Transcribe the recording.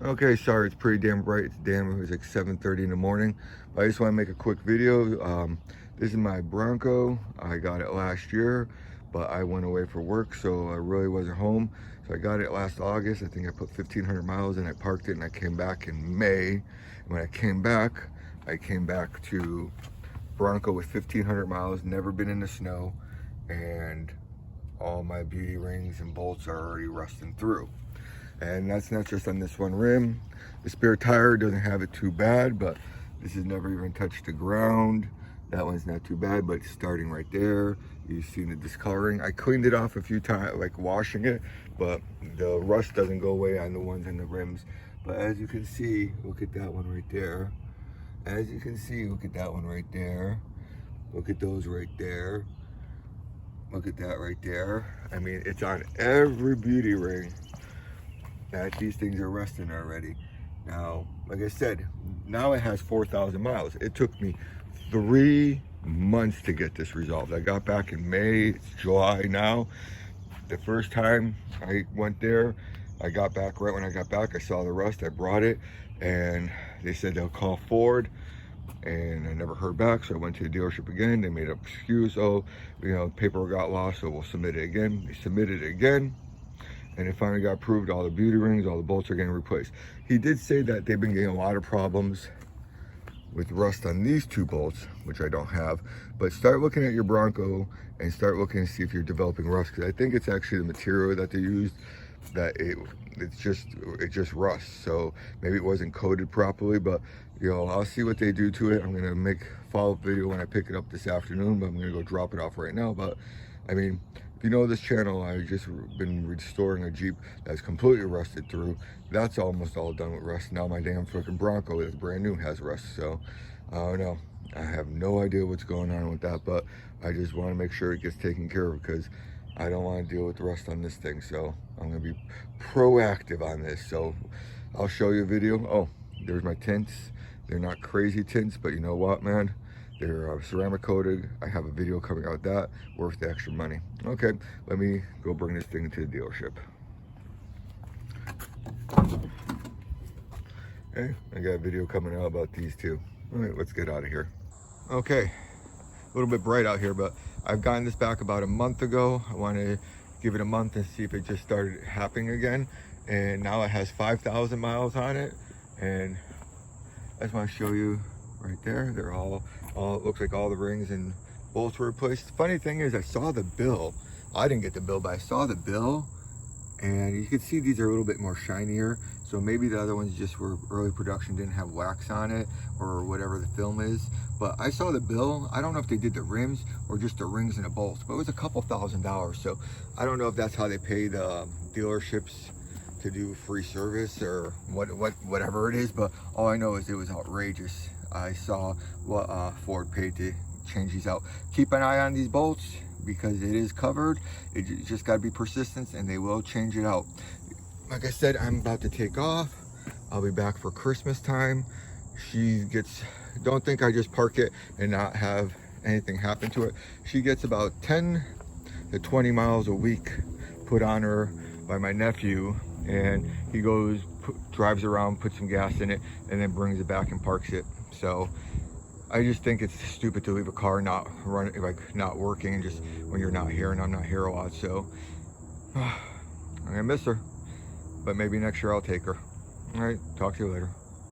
Okay, sorry, it's pretty damn bright. It was like 7:30 in the morning. But I just want to make a quick video. This is my Bronco. I got it last year, but I went away for work, so I really wasn't home. So I got it last August. I think I put 1,500 miles in. I parked it and I came back in May. And when I came back to Bronco with 1,500 miles, never been in the snow, and all my beauty rings and bolts are already rusting through. And that's not just on this one rim. The spare tire doesn't have it too bad, but this has never even touched the ground. That one's not too bad, but it's starting right there. You've seen the discoloring. I cleaned it off a few times, like washing it, but the rust doesn't go away on the ones in the rims. But as you can see, look at that one right there. As you can see, look at that one right there. Look at those right there. Look at that right there. I mean, it's on every beauty ring that these things are rusting already. Now, like I said, now it has 4,000 miles. It took me 3 months to get this resolved. I got back in May, it's July now. The first time I went there, I got back right when I got back, I saw the rust, I brought it, and they said they'll call Ford, and I never heard back, so I went to the dealership again. They made an excuse, oh, you know, paperwork got lost, so we'll submit it again. They submitted it again, and it finally got approved. All the beauty rings, all the bolts are getting replaced. He did say that they've been getting a lot of problems with rust on these 2 bolts, which I don't have. But start looking at your Bronco and start looking to see if you're developing rust, because I think it's actually the material that they used that it just rusts. So maybe it wasn't coated properly, but you know, I'll see what they do to it. I'm gonna make a follow-up video when I pick it up this afternoon, but I'm gonna go drop it off right now. But I mean, if you know this channel, I've just been restoring a Jeep that's completely rusted through. That's almost all done with rust. Now my damn freaking Bronco that's brand new has rust. So I don't know. I have no idea what's going on with that, but I just want to make sure it gets taken care of, because I don't want to deal with the rust on this thing. So I'm going to be proactive on this. So I'll show you a video. Oh, there's my tints. They're not crazy tints, but you know what, man? They're ceramic coated. I have a video coming out that worth the extra money. Okay, let me go bring this thing to the dealership. Okay, I got a video coming out about these 2. All right, let's get out of here. Okay, a little bit bright out here, but I've gotten this back about a month ago. I want to give it a month and see if it just started happening again. And now it has 5,000 miles on it. And I just want to show you right there. They're all it looks like all the rings and bolts were replaced. The funny thing is, I saw the bill. I didn't get the bill, but I saw the bill, and you can see these are a little bit more shinier. So maybe the other ones just were early production, didn't have wax on it or whatever the film is. But I saw the bill. I don't know if they did the rims or just the rings and the bolts, but it was a couple $1,000s. So I don't know if that's how they pay the dealerships to do free service or whatever it is, but all I know is it was outrageous. I saw what Ford paid to change these out. Keep an eye on these bolts, because it is covered. It just got to be persistence, and they will change it out. Like I said, I'm about to take off. I'll be back for Christmas time. Don't think I just park it and not have anything happen to it. She gets about 10 to 20 miles a week put on her by my nephew, and he goes, drives around, puts some gas in it, and then brings it back and parks it. So I just think it's stupid to leave a car not running, like not working, and just when you're not here, and I'm not here a lot. So I'm gonna miss her, but maybe next year I'll take her. All right, talk to you later.